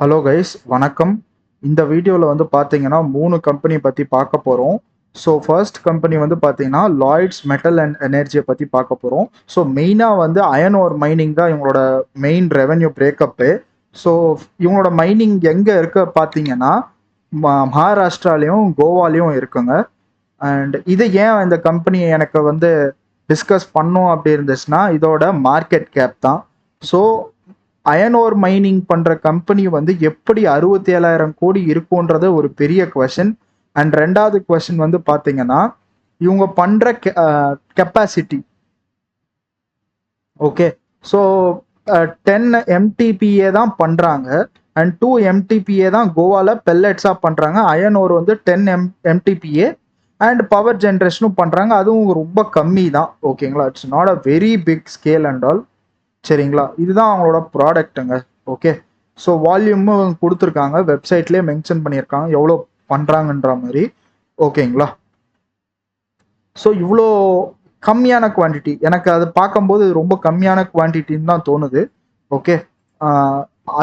Hello guys, வணக்கம். இந்த வீடியோவில் வந்து பார்த்தீங்கன்னா 3 கம்பெனி பற்றி பார்க்க போகிறோம். ஸோ ஃபர்ஸ்ட் கம்பெனி வந்து பார்த்தீங்கன்னா லாய்ட்ஸ் மெட்டல் அண்ட் எனர்ஜியை பற்றி பார்க்க போகிறோம். ஸோ மெயினாக வந்து அயன் ஓர் மைனிங் தான் இவங்களோட மெயின் ரெவென்யூ பிரேக்கப்பு. ஸோ இவங்களோட மைனிங் எங்கே இருக்க பார்த்தீங்கன்னா மகாராஷ்டிராலையும் கோவாலையும் இருக்குங்க. அண்ட் இது ஏன் இந்த கம்பெனி எனக்கு வந்து டிஸ்கஸ் பண்ணோம் அப்படி இருந்துச்சுன்னா இதோட மார்க்கெட் கேப் தான். ஸோ அயன் ஓர் மைனிங் பண்ணுற கம்பெனி வந்து எப்படி 67,000 கோடி இருக்குன்றது ஒரு பெரிய கொஷின். அண்ட் ரெண்டாவது கொஷின் வந்து பார்த்தீங்கன்னா இவங்க பண்ணுற கெப்பாசிட்டி. ஓகே, ஸோ 10 MTPA தான் பண்ணுறாங்க அண்ட் 2 MTPA தான் கோவாவில் பெல்லட்ஸாக பண்ணுறாங்க. அயன் ஓர் வந்து 10 MTPA அண்ட் பவர் ஜென்ரேஷனும் பண்ணுறாங்க. அதுவும் ரொம்ப கம்மி தான். ஓகேங்களா, it's not a very big scale and all. சரிங்களா, இதுதான் அவங்களோட ப்ராடக்ட்டுங்க. ஓகே, ஸோ வால்யூமும் கொடுத்துருக்காங்க, வெப்சைட்லேயே மென்ஷன் பண்ணியிருக்காங்க எவ்வளோ பண்ணுறாங்கன்ற மாதிரி. ஓகேங்களா, ஸோ இவ்வளோ கம்மியான குவான்டிட்டி எனக்கு அது பார்க்கும்போது ரொம்ப கம்மியான குவான்டிட்டின்னு தான் தோணுது. ஓகே,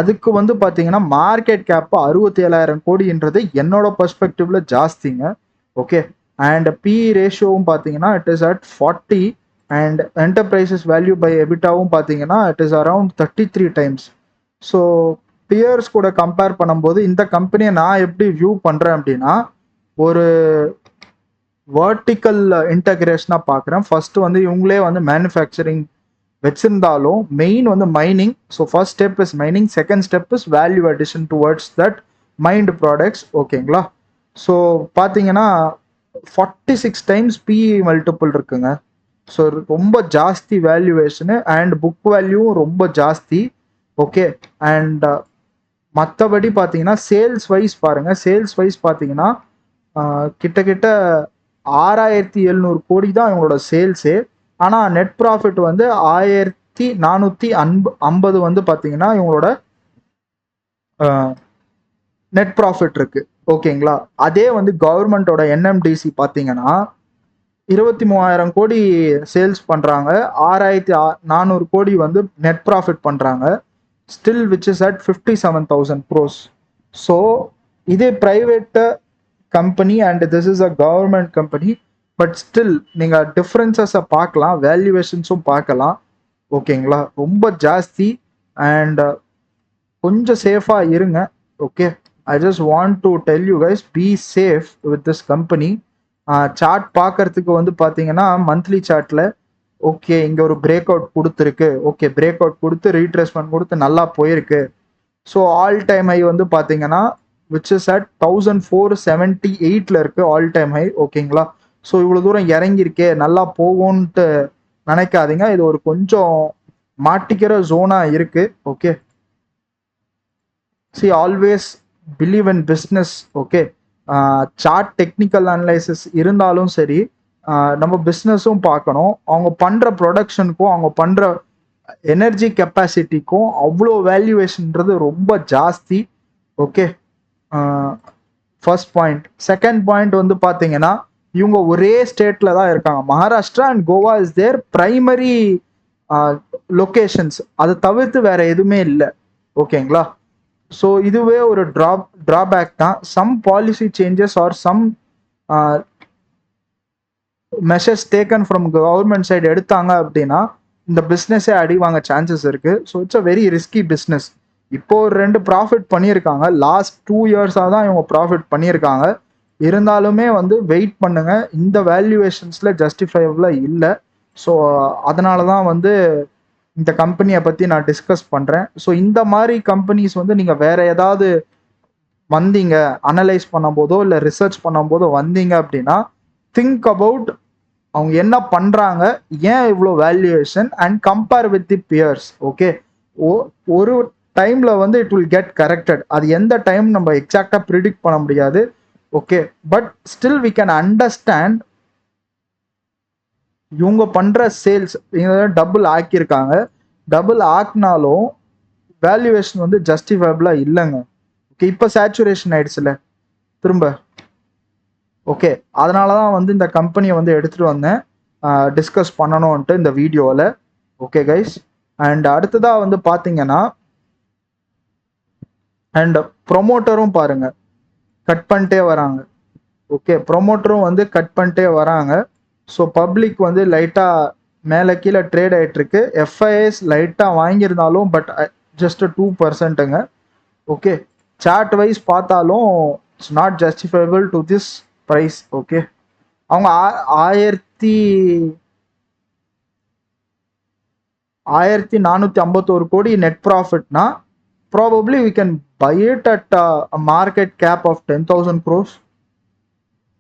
அதுக்கு வந்து பார்த்தீங்கன்னா மார்க்கெட் கேப்பு 67,000 கோடின்றது என்னோட பர்ஸ்பெக்டிவ்ல ஜாஸ்திங்க. ஓகே, அண்ட் பி ரேஷியோவும் பார்த்தீங்கன்னா it is at 40 and enterprises value by எபிட்டாவும் பார்த்தீங்கன்னா it is around 33 times. So peers கூட கம்பேர் பண்ணும்போது இந்த கம்பெனியை நான் எப்படி வியூ பண்ணுறேன் அப்படின்னா ஒரு வேர்டிக்கல் இன்டகிரேஷனாக பார்க்குறேன். ஃபர்ஸ்ட் வந்து இவங்களே வந்து மேனுஃபேக்சரிங் வச்சிருந்தாலும் மெயின் வந்து mining. So first step is mining, second step is value addition towards that mind products. ஓகேங்களா, ஸோ பார்த்தீங்கன்னா 46 டைம்ஸ் பிஇ மல்டிபிள் இருக்குங்க. ஸோ ரொம்ப ஜாஸ்தி வேல்யூவேஷனு அண்ட் புக் வேல்யூவும் ரொம்ப ஜாஸ்தி. ஓகே, அண்ட் மற்றபடி பார்த்தீங்கன்னா சேல்ஸ் வைஸ் பாருங்கள், சேல்ஸ் வைஸ் பார்த்தீங்கன்னா கிட்டத்தட்ட 6,700 கோடி தான் இவங்களோட சேல்ஸு. ஆனால் நெட் ப்ராஃபிட் வந்து 1,450 வந்து பார்த்தீங்கன்னா இவங்களோட நெட் ப்ராஃபிட் இருக்கு. ஓகேங்களா, அதே வந்து கவர்மெண்ட்டோட NMDC பார்த்தீங்கன்னா 23,000 கோடி சேல்ஸ் பண்ணுறாங்க, 6,400 கோடி வந்து நெட் ப்ராஃபிட் பண்ணுறாங்க. Still which is at 57,000 crores. So இதே private company and this is a government company, but still நீங்கள் டிஃப்ரென்சஸை பார்க்கலாம், வேல்யூவேஷன்ஸும் பார்க்கலாம். ஓகேங்களா, ரொம்ப ஜாஸ்தி அண்ட் கொஞ்சம் சேஃபாக இருங்க. Okay, I just want to tell you guys, be safe with this company. Chart பார்க்கறதுக்கு வந்து பார்த்தீங்கன்னா மந்த்லி சார்ட்டில் ஓகே இங்கே ஒரு பிரேக் அவுட் கொடுத்துருக்கு. ஓகே, பிரேக் அவுட் கொடுத்து ரீட்ரேஸ்மெண்ட் கொடுத்து நல்லா போயிருக்கு. ஸோ ஆல் டைம் ஹை வந்து பார்த்தீங்கன்னா விச் இஸ் அட் 1,478 இருக்கு ஆல் டைம் ஹை. ஓகேங்களா, ஸோ இவ்வளோ தூரம் இறங்கியிருக்கே நல்லா போகும்ன்ட்டு நினைக்காதீங்க, இது ஒரு கொஞ்சம் மாட்டிக்கிற ஜோனாக இருக்கு. Okay, she always believe in business. Okay, chart technical analysis இருந்தாலும் சரி, நம்ம பிஸ்னஸும் பார்க்கணும். அவங்க பண்ணுற ப்ரொடக்ஷனுக்கும் அவங்க பண்ணுற எனர்ஜி கெப்பாசிட்டிக்கும் அவ்வளோ வேல்யூவேஷன்ன்றது ரொம்ப ஜாஸ்தி. Okay, first point. Second point வந்து பார்த்தீங்கன்னா இவங்க ஒரே ஸ்டேட்டில் தான் இருக்காங்க. Maharashtra and Goa is their primary locations, அதை தவிர்த்து வேற எதுவுமே இல்லை. ஓகேங்களா, ஸோ இதுவே ஒரு ட்ராபேக் தான். Some policy changes or some measures taken from government side எடுத்தாங்க அப்படின்னா இந்த பிஸ்னஸே அடி வாங்க சான்சஸ் இருக்கு. So it's a very risky business. இப்போ ஒரு 2 ப்ராஃபிட் பண்ணியிருக்காங்க, லாஸ்ட் 2 இயர்ஸாக தான் இவங்க ப்ராஃபிட் பண்ணியிருக்காங்க. இருந்தாலுமே வந்து வெயிட் பண்ணுங்க, இந்த வேல்யூவேஷன்ஸில் ஜஸ்டிஃபைபிளாக இல்லை. ஸோ அதனால தான் வந்து இந்த கம்பெனியை பற்றி நான் டிஸ்கஸ் பண்ணுறேன். ஸோ இந்த மாதிரி கம்பெனிஸ் வந்து நீங்கள் வேற ஏதாவது வந்தீங்க அனலைஸ் பண்ணும்போதோ இல்லை ரிசர்ச் பண்ணும்போதோ வந்தீங்க அப்படின்னா திங்க் அபவுட் அவங்க என்ன பண்ணுறாங்க, ஏன் இவ்வளோ valuation and compare with the peers. Okay, ஒரு டைமில் வந்து இட் வில் கெட் கரெக்டட். அது எந்த டைம் நம்ம எக்ஸாக்டாக ப்ரிடிக்ட் பண்ண முடியாது. Okay, but still we can understand இவங்க பண்ணுற சேல்ஸ் டபுள் ஆக்கியிருக்காங்க. டபுள் ஆக்கினாலும் வேல்யூவேஷன் வந்து ஜஸ்டிஃபைபிளாக இல்லைங்க. ஓகே, இப்போ சேச்சுரேஷன் ஆயிடுச்சுல திரும்ப. ஓகே, அதனால தான் வந்து இந்த கம்பெனியை வந்து எடுத்துகிட்டு வந்தேன் டிஸ்கஸ் பண்ணணும்ன்ட்டு இந்த வீடியோவில். ஓகே கைஸ், அண்ட் அடுத்ததாக வந்து பார்த்தீங்கன்னா அண்ட் ப்ரொமோட்டரும் பாருங்க கட் பண்ணிட்டே வராங்க. ஓகே, ப்ரொமோட்டரும் வந்து கட் பண்ணிட்டே வராங்க. ஸோ பப்ளிக் வந்து லைட்டாக மேலே கீழே ட்ரேட் ஆகிட்டு இருக்கு. எஃப்ஐஎஸ் லைட்டாக வாங்கியிருந்தாலும் பட் ஜஸ்ட் 2%ங்க. ஓகே, சார்ட் வைஸ் பார்த்தாலும் it's not justifiable to this price. Okay, அவங்க 1451 கோடி நெட் ப்ராஃபிட்னா probably we can buy it at market cap of 10,000 crores.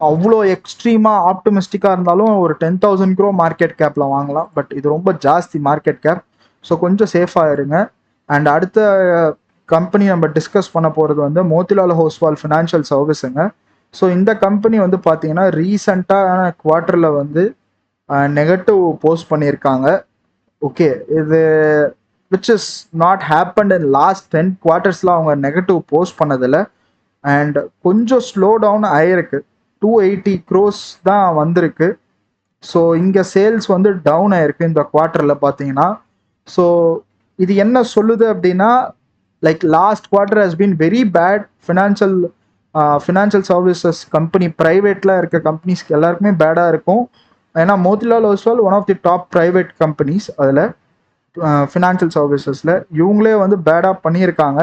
அவ்வளோ எக்ஸ்ட்ரீமாக ஆப்டமிஸ்டிக்காக இருந்தாலும் ஒரு 10,000 crore மார்க்கெட் கேப்பில் வாங்கலாம். பட் இது ரொம்ப ஜாஸ்தி மார்க்கெட் கேப். ஸோ கொஞ்சம் சேஃபாக இருங்க. அண்ட் அடுத்த கம்பெனி நம்ம டிஸ்கஸ் பண்ண போகிறது வந்து மோத்திலால் ஓஸ்வால் ஃபினான்ஷியல் சர்வீஸுங்க. ஸோ இந்த கம்பெனி வந்து பார்த்தீங்கன்னா ரீசண்டான குவார்ட்டரில் வந்து நெகட்டிவ் போஸ்ட் பண்ணியிருக்காங்க. ஓகே, இது which is not happened in last 10 quartersல அவங்க நெகட்டிவ் போஸ்ட் பண்ணதில்லை. அண்ட் கொஞ்சம் ஸ்லோ டவுன் ஆயிருக்கு. 280 crores தான் வந்திருக்கு. ஸோ இங்கே சேல்ஸ் வந்து டவுன் ஆயிருக்கு இந்த குவார்ட்டரில் பார்த்தீங்கன்னா. ஸோ இது என்ன சொல்லுது அப்படின்னா, like last quarter has been very bad. Financial services company ப்ரைவேட்டில் இருக்க கம்பெனிஸ்க்கு எல்லாருக்குமே பேடாக இருக்கும். ஏன்னா Motilal Oswal one of the top private companies அதில் ஃபினான்ஷியல் சர்வீசஸில். இவங்களே வந்து பேடாக பண்ணியிருக்காங்க.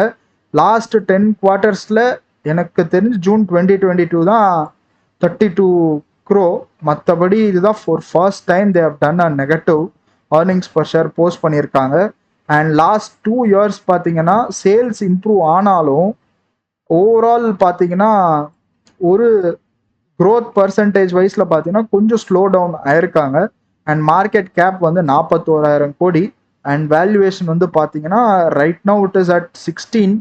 லாஸ்ட் 10 quartersல எனக்கு தெரிஞ்சு ஜூன் 2022 தான் 32 crore. மற்றபடி இதுதான் for first time they have done a negative earnings per share post பண்ணியிருக்காங்க. அண்ட் லாஸ்ட் 2 years பார்த்தீங்கன்னா சேல்ஸ் இம்ப்ரூவ் ஆனாலும் ஓவரால் பார்த்தீங்கன்னா ஒரு க்ரோத் பர்சன்டேஜ் வைஸில் பார்த்தீங்கன்னா கொஞ்சம் ஸ்லோ டவுன் ஆயிருக்காங்க. அண்ட் மார்க்கெட் கேப் வந்து 41,000 கோடி. அண்ட் வேல்யூவேஷன் வந்து பார்த்தீங்கன்னா right now it is at 16.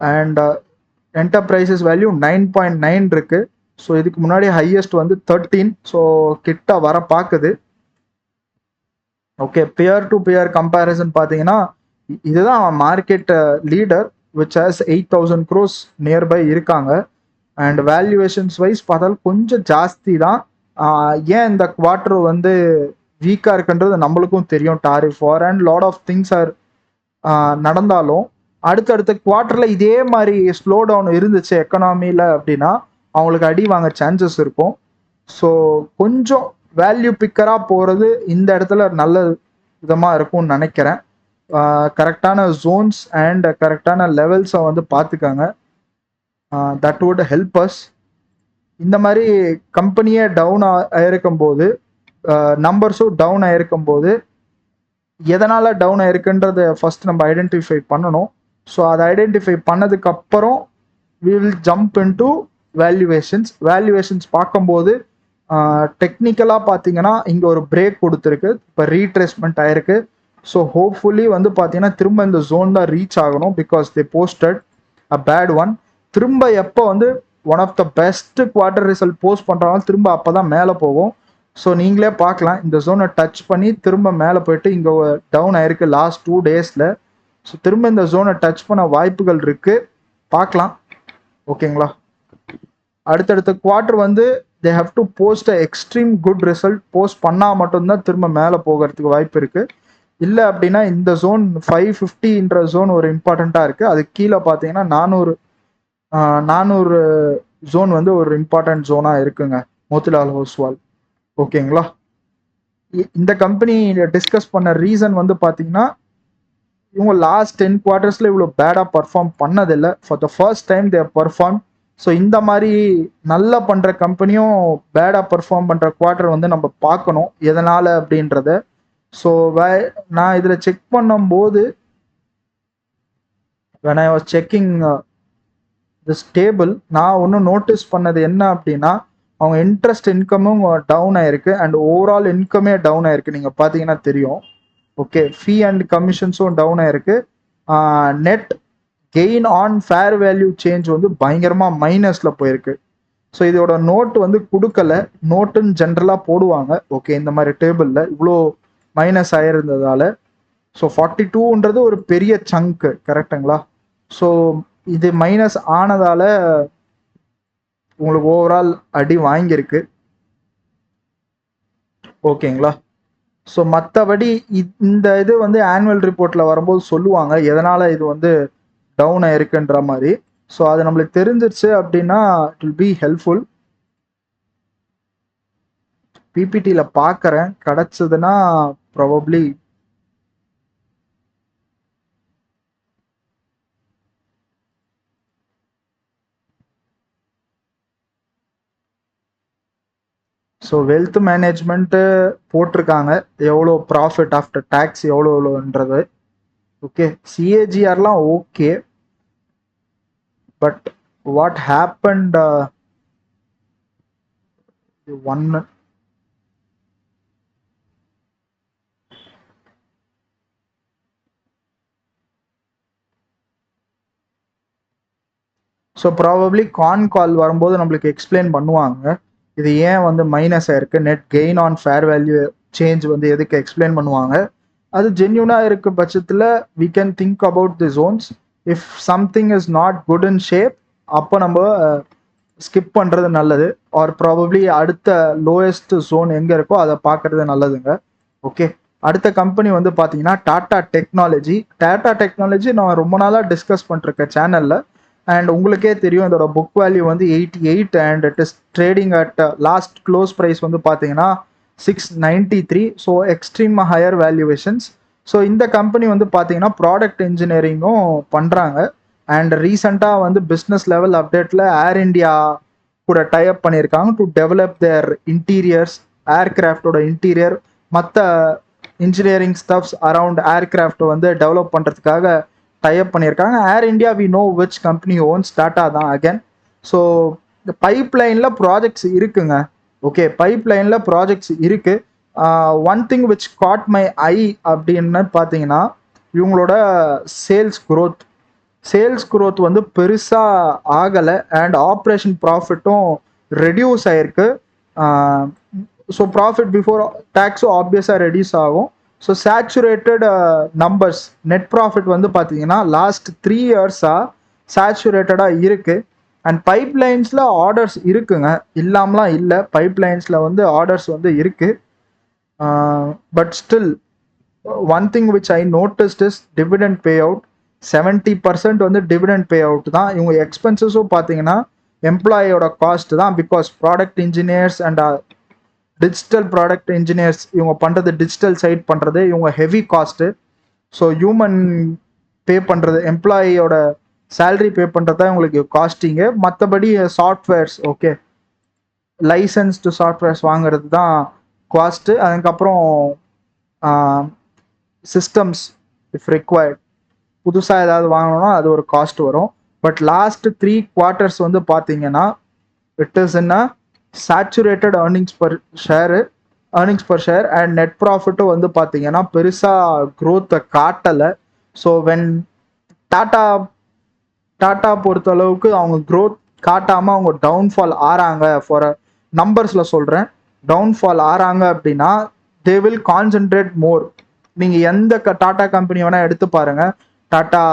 And enterprises value 9.9 இருக்கு. ஸோ இதுக்கு முன்னாடி ஹையஸ்ட் வந்து 13. ஸோ கிட்ட வர பார்க்குது. Okay, peer to peer comparison பார்த்தீங்கன்னா இதுதான் market leader which has 8,000 crores nearby இருக்காங்க. அண்ட் வேல்யூவேஷன்ஸ் வைஸ் பார்த்தாலும் கொஞ்சம் ஜாஸ்தி தான். ஏன் இந்த குவார்ட்டர் வந்து வீக்காக இருக்குன்றது நம்மளுக்கும் தெரியும். Tariff war and lot of things are நடந்தாலும் அடுத்தடுத்த குவார்ட்டரில் இதே மாதிரி ஸ்லோ டவுன் இருந்துச்சு எக்கனாமியில் அப்படின்னா அவங்களுக்கு அடி வாங்க சான்சஸ் இருக்கும். ஸோ கொஞ்சம் வேல்யூ பிக்கராக போகிறது இந்த இடத்துல நல்ல விதமாக இருக்கும்னு நினைக்கிறேன். கரெக்டான ஜோன்ஸ் அண்ட் கரெக்டான லெவல்ஸை வந்து பார்த்துக்கோங்க. That would help us. இந்த மாதிரி கம்பெனியே டவுன் ஆயிருக்கும் போது நம்பர்ஸும் டவுன் ஆயிருக்கும் போது எதனால் டவுன் ஆயிருக்குன்றதை ஃபர்ஸ்ட் நம்ம ஐடென்டிஃபை பண்ணணும். ஸோ அதை ஐடென்டிஃபை பண்ணதுக்கப்புறம் we will jump in to valuations பார்க்கும்போது டெக்னிக்கலாக பார்த்தீங்கன்னா இங்கே ஒரு பிரேக் கொடுத்துருக்கு. இப்போ ரீட்ரேஸ்மெண்ட் ஆயிருக்கு. ஸோ ஹோப்ஃபுல்லி வந்து பார்த்தீங்கன்னா திரும்ப இந்த ஜோன் தான் ரீச் ஆகணும். Because they posted a bad one. திரும்ப எப்போ வந்து one of the best quarter result post பண்ணுறாங்க திரும்ப அப்போ தான் மேலே போகும். ஸோ நீங்களே பார்க்கலாம் இந்த ஜோனை டச் பண்ணி திரும்ப மேலே போயிட்டு இங்கே டவுன் ஆயிருக்கு லாஸ்ட் 2 daysல. ஸோ திரும்ப இந்த ஜோனை டச் பண்ண வாய்ப்புகள் இருக்குது. பார்க்கலாம். ஓகேங்களா, அடுத்தடுத்த குவார்ட்டர் வந்து they have to post a extreme good result. Post பண்ணால் மட்டும்தான் திரும்ப மேலே போகிறதுக்கு வாய்ப்பு இருக்குது. இல்லை அப்படின்னா இந்த ஜோன் 550ன்ற ஜோன் ஒரு இம்பார்ட்டண்ட்டாக இருக்குது. அதுக்கு கீழே பார்த்தீங்கன்னா 400 ஜோன் வந்து ஒரு இம்பார்ட்டன்ட் ஜோனாக இருக்குங்க மோத்திலால் ஓஸ்வால். ஓகேங்களா, இந்த கம்பெனி டிஸ்கஸ் பண்ண ரீசன் வந்து பார்த்தீங்கன்னா இவங்க லாஸ்ட் 10 quartersல இவ்வளோ பேடாக பர்ஃபார்ம் பண்ணதில்லை. For the first time they perform. So இந்த மாதிரி நல்லா பண்ணுற கம்பெனியும் பேடாக பர்ஃபார்ம் பண்ணுற குவார்ட்டர் வந்து நம்ம பார்க்கணும் எதனால் அப்படின்றத. ஸோ நான் இதில் செக் பண்ணும்போது when I was checking this table நான் ஒன்றும் நோட்டீஸ் பண்ணது என்ன அப்படின்னா அவங்க இன்ட்ரெஸ்ட் இன்கமும் டவுன் ஆயிருக்கு அண்ட் ஓவரால் இன்கமே டவுன் ஆயிருக்கு. நீங்கள் பார்த்தீங்கன்னா தெரியும். ஓகே, ஃபீ அண்ட் கமிஷன்ஸும் டவுன் ஆயிருக்கு. Net gain on fair value change வந்து பயங்கரமாக மைனஸில் போயிருக்கு. ஸோ இதோட நோட் வந்து கொடுக்கல. நோட்டுன்னு ஜென்ரலாக போடுவாங்க. ஓகே, இந்த மாதிரி டேபிளில் இவ்வளோ மைனஸ் ஆயிருந்ததால. ஸோ 42ன்றது ஒரு பெரிய சங்க்கு, கரெக்டுங்களா? ஸோ இது மைனஸ் ஆனதால உங்களுக்கு ஓவரால் அடி வாங்கியிருக்கு. ஓகேங்களா, ஸோ மற்றபடி இந்த இது வந்து ஆனுவல் ரிப்போர்ட்டில் வரும்போது சொல்லுவாங்க எதனால் இது வந்து டவுன் ஆயிருக்குன்ற மாதிரி. ஸோ அது நம்மளுக்கு தெரிஞ்சிருச்சு அப்படின்னா இட் வில் பி ஹெல்ப்ஃபுல். பிபிடியில் பார்க்குறேன், கிடச்சதுன்னா ப்ராபப்ளி ஸோ வெல்த் மேனேஜ்மெண்ட்டு போட்டிருக்காங்க எவ்வளோ ப்ராஃபிட் ஆஃப்டர் டேக்ஸ் எவ்வளோன்றது. ஓகே, சிஏஜிஆர்லாம் ஓகே, பட் வாட் ஹேப்பன்ட் ஒன்று ஸோ ப்ராபப்ளி கால் வரும்போது நம்மளுக்கு எக்ஸ்பிளைன் பண்ணுவாங்க இது ஏன் வந்து மைனஸ் ஆயிருக்கு, net gain on fair value change வந்து எதுக்கு எக்ஸ்பிளைன் பண்ணுவாங்க. அது ஜென்யூனாக இருக்க பட்சத்தில் we can think about the Jones. If something is not good in shape அப்போ நம்ம ஸ்கிப் பண்ணுறது நல்லது. ஆர் ப்ராபப்ளி அடுத்த லோயஸ்ட் ஜோன் எங்கே இருக்கோ அதை பார்க்கறது நல்லதுங்க. ஓகே, அடுத்த கம்பெனி வந்து பார்த்தீங்கன்னா டாடா டெக்னாலஜி. டாடா டெக்னாலஜி நான் ரொம்ப நாளாக டிஸ்கஸ் பண்ணிருக்கேன் சேனலில். அண்ட் உங்களுக்கே தெரியும் இதோட புக் வேல்யூ வந்து 88 and it is trading at last close price வந்து பார்த்தீங்கன்னா 693. So extreme higher valuations. So இந்த கம்பெனி வந்து பார்த்தீங்கன்னா ப்ராடக்ட் இன்ஜினியரிங்கும் பண்ணுறாங்க. அண்ட் ரீசெண்டாக வந்து பிஸ்னஸ் லெவல் அப்டேட்டில் ஏர் இண்டியா கூட டைப் பண்ணியிருக்காங்க டு டெவலப் தேர் இன்டீரியர்ஸ், ஏர்கிராஃப்டோட இன்டீரியர், மற்ற இன்ஜினியரிங் ஸ்டப்ஸ் அரவுண்ட் ஏர்கிராஃப்ட் வந்து டெவலப் பண்ணுறதுக்காக டைப் பண்ணியிருக்காங்க. Air India we know which company owns, Tata தான் அகேன். ஸோ இந்த பைப் லைனில் ப்ராஜெக்ட்ஸ் இருக்குங்க. ஓகே, பைப் லைனில் ப்ராஜெக்ட்ஸ் இருக்கு. One thing which got my eye அப்படின்னு பார்த்தீங்கன்னா இவங்களோட சேல்ஸ் குரோத் வந்து பெருசாக ஆகலை அண்ட் ஆப்ரேஷன் ப்ராஃபிட்டும் ரெடியூஸ் ஆயிருக்கு. ஸோ ப்ராஃபிட் பிஃபோர் டேக்ஸும் ஆப்வியஸாக ரெடியூஸ் ஆகும். So saturated numbers, net profit வந்து பார்த்தீங்கன்னா லாஸ்ட் 3 இயர்ஸாக சேச்சுரேட்டடாக இருக்குது. அண்ட் பைப் லைன்ஸில் ஆர்டர்ஸ் இருக்குங்க, இல்லாமலாம் இல்லை. பைப் லைன்ஸில் வந்து ஆர்டர்ஸ் வந்து இருக்குது. But still one thing which I noticed is dividend pay out. 70% வந்து டிவிடெண்ட் பே அவுட் தான். இவங்க எக்ஸ்பென்சஸும் பார்த்தீங்கன்னா எம்ப்ளாயோட காஸ்ட் தான். Because product engineers and digital product engineers இவங்க பண்ணுறது, டிஜிட்டல் சைட் பண்ணுறது இவங்க ஹெவி காஸ்ட்டு. ஸோ ஹியூமன் பே பண்ணுறது, எம்ப்ளாயியோட சேலரி பே பண்ணுறது தான் இவங்களுக்கு காஸ்டிங்கு. மற்றபடி சாஃப்ட்வேர்ஸ், ஓகே, லைசன்ஸ்டு சாஃப்ட்வேர்ஸ் வாங்குறது தான் காஸ்ட்டு. அதுக்கப்புறம் சிஸ்டம்ஸ் இஃப் ரிக்வயர்ட் புதுசாக ஏதாவது வாங்கணும்னா அது ஒரு காஸ்ட் வரும். பட் லாஸ்ட் 3 quarters வந்து பார்த்தீங்கன்னா it is in a saturated earnings per share and net ப்ராஃபிட்டும் வந்து பார்த்தீங்கன்னா பெருசாக க்ரோத்தை காட்டலை. ஸோ வென் டாட்டா பொறுத்தளவுக்கு அவங்க க்ரோத் காட்டாமல் அவங்க டவுன்ஃபால் ஆறாங்க, ஃபார் நம்பர்ஸில் சொல்கிறேன், டவுன்ஃபால் ஆறாங்க அப்படின்னா தே வில் கான்சென்ட்ரேட் மோர். நீங்கள் எந்த டாட்டா கம்பெனி வேணால் எடுத்து பாருங்கள், டாட்டா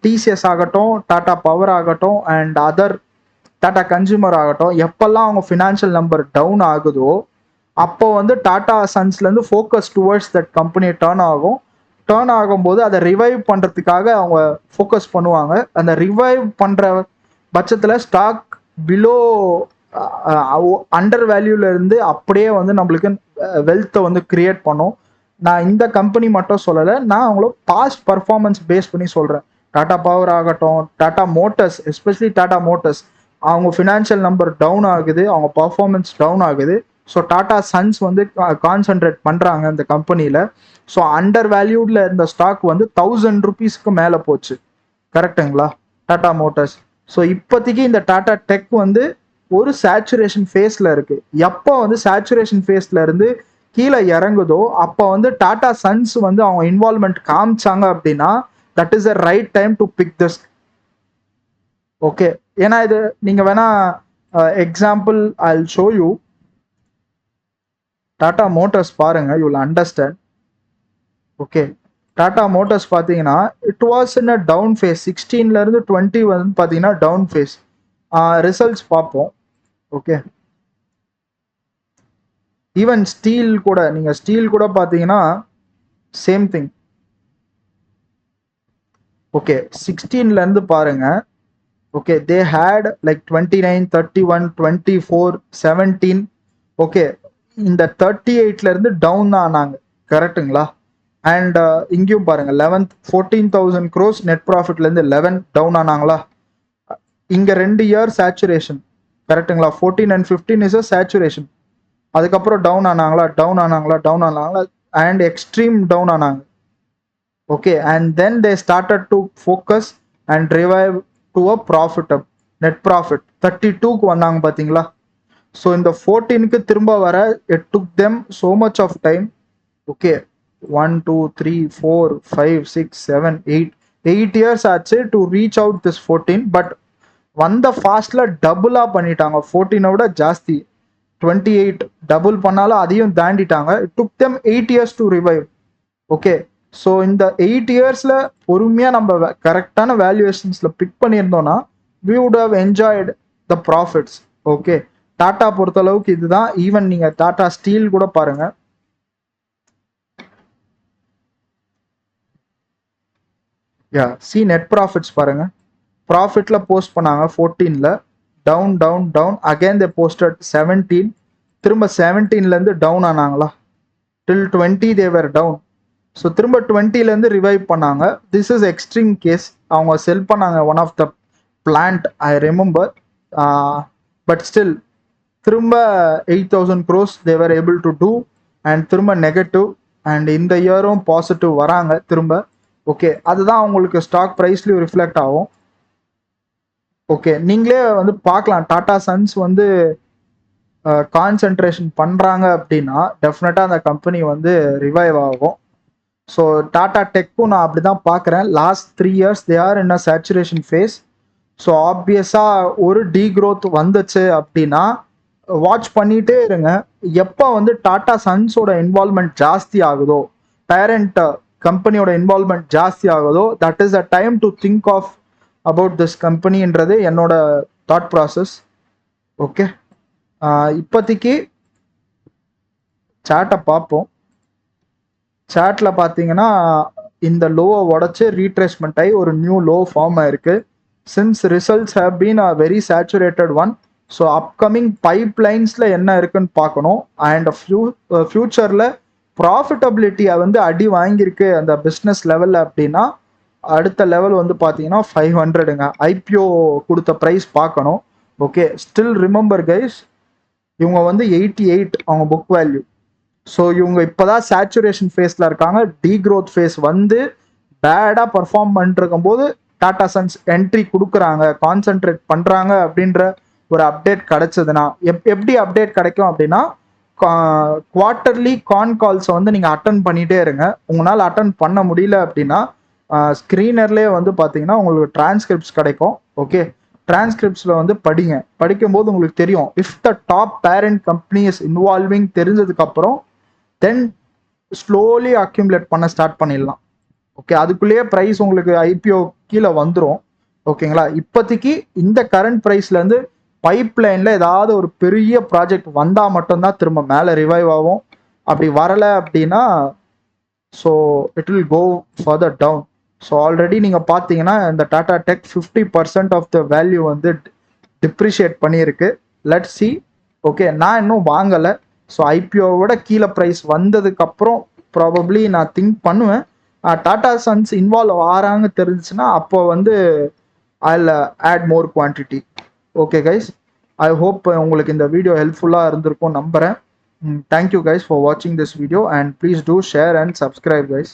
டிசிஎஸ் ஆகட்டும், டாட்டா பவர் ஆகட்டும் அண்ட் அதர் டாட்டா கன்சியூமர் ஆகட்டும், எப்பெல்லாம் அவங்க ஃபினான்ஷியல் நம்பர் டவுன் ஆகுதோ அப்போ வந்து டாட்டா சன்ஸ்லேருந்து focus towards that company turn ஆகும்போது அதை ரிவைவ் பண்ணுறதுக்காக அவங்க ஃபோக்கஸ் பண்ணுவாங்க. அந்த ரிவைவ் பண்ணுற பட்சத்தில் ஸ்டாக் பிலோ அண்டர் வேல்யூலேருந்து அப்படியே வந்து நம்மளுக்கு வெல்த்தை வந்து கிரியேட் பண்ணும். நான் இந்த கம்பெனி மட்டும் சொல்லலை, நான் அவங்கள பாஸ்ட் பர்ஃபார்மன்ஸ் பேஸ் பண்ணி சொல்கிறேன். டாட்டா பவர் ஆகட்டும், tata motors, especially tata motors, அவங்க ஃபினான்ஷியல் நம்பர் டவுன் ஆகுது, அவங்க பர்ஃபார்மன்ஸ் டவுன் ஆகுது. ஸோ டாட்டா சன்ஸ் வந்து கான்சென்ட்ரேட் பண்ணுறாங்க இந்த கம்பெனியில். ஸோ அண்டர் வேல்யூடில் இருந்த ஸ்டாக் வந்து 1000 rupeesக்கு மேலே போச்சு, கரெக்டுங்களா, டாட்டா மோட்டர்ஸ். ஸோ இப்போதைக்கு இந்த டாட்டா டெக் வந்து ஒரு சேச்சுரேஷன் ஃபேஸில் இருக்குது. எப்போ வந்து சேச்சுரேஷன் ஃபேஸில் இருந்து கீழே இறங்குதோ அப்போ வந்து டாட்டா சன்ஸ் வந்து அவங்க இன்வால்மெண்ட் காமிச்சாங்க அப்படின்னா that is a right time to pick this. Okay, ஏன்னா இது நீங்கள் வேணா example I will show you. Tata motors பாருங்க, you will understand. Okay, Tata motors பார்த்தீங்கன்னா it was in a down phase. 16 20 வந்து பார்த்தீங்கன்னா டவுன் ஃபேஸ். ரிசல்ட்ஸ் பார்ப்போம். ஓகே, ஈவன் ஸ்டீல் கூட, நீங்கள் ஸ்டீல் கூட பார்த்தீங்கன்னா சேம் திங். ஓகே 16ல இருந்து பாருங்க. Okay they had like 29, 31, 24, 17. Okay இந்த 38ல இருந்து டவுன் தான் ஆனாங்க, கரெக்டுங்களா? அண்ட் இங்கேயும் பாருங்க 11th 14,000 crores நெட் ப்ராஃபிட்ல இருந்து 11 டவுன் ஆனாங்களா? இங்க 2 இயர் சேச்சுரேஷன், கரெக்டுங்களா? 14 and 15 இஸ் அ சேச்சுரேஷன். அதுக்கப்புறம் டவுன் ஆனாங்களா அண்ட் எக்ஸ்ட்ரீம் டவுன் ஆனாங்க. Okay and then they started to focus and revive to a profit, net profit 32க்கு வந்தாங்க பார்த்தீங்களா? ஸோ இந்த 14க்கு திரும்ப வர it took them so much of time. Okay 1 2 3 4 5 6 7 8 years ஆச்சு to reach out this 14. But வந்த ஃபாஸ்ட்ல டபுளா பண்ணிட்டாங்க, 14 விட ஜாஸ்தி 28 டபுள் பண்ணாலும் அதையும் தாண்டிட்டாங்க. It took them 8 years to revive. Okay so இந்த 8 இயர்ஸ்ல பொறுமையா நம்ம கரெக்டான வேல்யூவேஷன்ஸ்ல பிக் பண்ணியிருந்தோம்னா we would have enjoyed the profits. Okay Tata பொறுத்த அளவுக்கு இதுதான். ஈவன் நீங்க டாடா ஸ்டீல் கூட பாருங்க. யா சி நெட் ப்ராஃபிட்ஸ் பாருங்க. ப்ராஃபிட்ல போஸ்ட் பண்ணாங்க 14ல, down down down again they posted 17. திரும்ப 17ல இருந்து டவுன் ஆனாங்களா? Till 20 they were down. So திரும்ப 20ல இருந்து ரிவைவ் பண்ணாங்க. This is extreme case. அவங்க செல் பண்ணாங்க one of the plant I remember. But still திரும்ப 8,000 crores they were able to do and திரும்ப நெகட்டிவ் அண்ட் இந்த இயரும் பாசிட்டிவ் வராங்க திரும்ப. ஓகே அதுதான் அவங்களுக்கு ஸ்டாக் ப்ரைஸ்லையும் ரிஃப்ளெக்ட் ஆகும். ஓகே நீங்களே வந்து பார்க்கலாம் டாடா சன்ஸ் வந்து கான்சென்ட்ரேஷன் பண்ணுறாங்க அப்படின்னா டெஃபினட்டாக அந்த கம்பெனி வந்து ரிவைவ் ஆகும். ஸோ டாடா டெக்கும் நான் அப்படி தான் பார்க்குறேன். Last 3 years they are in a saturation phase. So ஆப்வியஸாக ஒரு டீக்ரோத் வந்துச்சு அப்படின்னா வாட்ச் பண்ணிகிட்டே இருங்க. எப்போ வந்து டாடா சன்ஸோட இன்வால்மெண்ட் ஜாஸ்தி ஆகுதோ, பேரண்ட் கம்பெனியோட இன்வால்மெண்ட் ஜாஸ்தி ஆகுதோ, that is a time to think of about this கம்பெனின்றது என்னோட தாட் ப்ராசஸ். ஓகே இப்போதைக்கு சாட்டை பார்ப்போம். சாட்ல பார்த்தீங்கன்னா இந்த லோவை உடச்சி ரீட்ரேஸ்மெண்ட் ஆகி ஒரு நியூ லோ ஃபார்ம் ஆயிருக்கு. Since results have been a very saturated one. So upcoming பைப்லைன்ஸில் என்ன இருக்குன்னு பார்க்கணும். அண்ட் ஃபியூச்சரில் ப்ராஃபிட்டபிலிட்டியை வந்து அடி வாங்கியிருக்கு அந்த பிஸ்னஸ் லெவலில் அப்படின்னா அடுத்த லெவல் வந்து பார்த்தீங்கன்னா 500ங்க. ஐபிஓ கொடுத்த ப்ரைஸ் பார்க்கணும். ஓகே ஸ்டில் ரிமெம்பர் கைஸ், இவங்க வந்து 88 அவங்க புக் வேல்யூ. ஸோ இவங்க இப்போதான் சேச்சுரேஷன் ஃபேஸில் இருக்காங்க. டீக்ரோத் ஃபேஸ் வந்து பேடாக பர்ஃபார்ம் பண்ணிருக்கும் போது டாடா சன்ஸ் என்ட்ரி கொடுக்குறாங்க, கான்சென்ட்ரேட் பண்ணுறாங்க அப்படின்ற ஒரு அப்டேட் கிடைச்சதுன்னா எப்படி அப்டேட் கிடைக்கும் அப்படின்னா குவார்ட்டர்லி கால்ஸை வந்து நீங்கள் அட்டன் பண்ணிகிட்டே இருங்க. உங்களால் அட்டன் பண்ண முடியல அப்படின்னா ஸ்க்ரீனர்லேயே வந்து பார்த்தீங்கன்னா உங்களுக்கு டிரான்ஸ்கிரிப்ட்ஸ் கிடைக்கும். ஓகே டிரான்ஸ்கிரிப்ட்ஸில் வந்து படிக்கும்போது உங்களுக்கு தெரியும். If the top parent company is involving தெரிஞ்சதுக்கப்புறம் தென் ஸ்லோலி அக்யூமுலேட் பண்ண ஸ்டார்ட் பண்ணிடலாம். ஓகே அதுக்குள்ளேயே ப்ரைஸ் உங்களுக்கு ஐபிஓ கீழே வந்துடும். ஓகேங்களா இப்போதைக்கு இந்த கரண்ட் ப்ரைஸ்லேருந்து பைப்லைனில் ஏதாவது ஒரு பெரிய ப்ராஜெக்ட் வந்தால் மட்டும்தான் திரும்ப மேலே ரிவைவ் ஆகும். அப்படி வரலை அப்படின்னா so it will go further down. So already நீங்கள் பார்த்தீங்கன்னா இந்த Tata tech 50% of the value வந்து டிப்ரிஷியேட் பண்ணியிருக்கு. Let see. ஓகே நான் இன்னும் வாங்கலை. ஸோ ஐபிஓவோட கீழே ப்ரைஸ் வந்ததுக்கப்புறம் ப்ராபப்ளி நான் திங்க் பண்ணுவேன். டாடா சன்ஸ் இன்வால்வ் ஆகிறாங்க தெரிஞ்சுன்னா அப்போ வந்து I'll add more quantity. Okay guys, I hope உங்களுக்கு இந்த வீடியோ ஹெல்ப்ஃபுல்லாக இருந்திருக்கும் நம்புகிறேன். தேங்க்யூ கைஸ் ஃபார் வாட்சிங் this video and please do share and subscribe guys.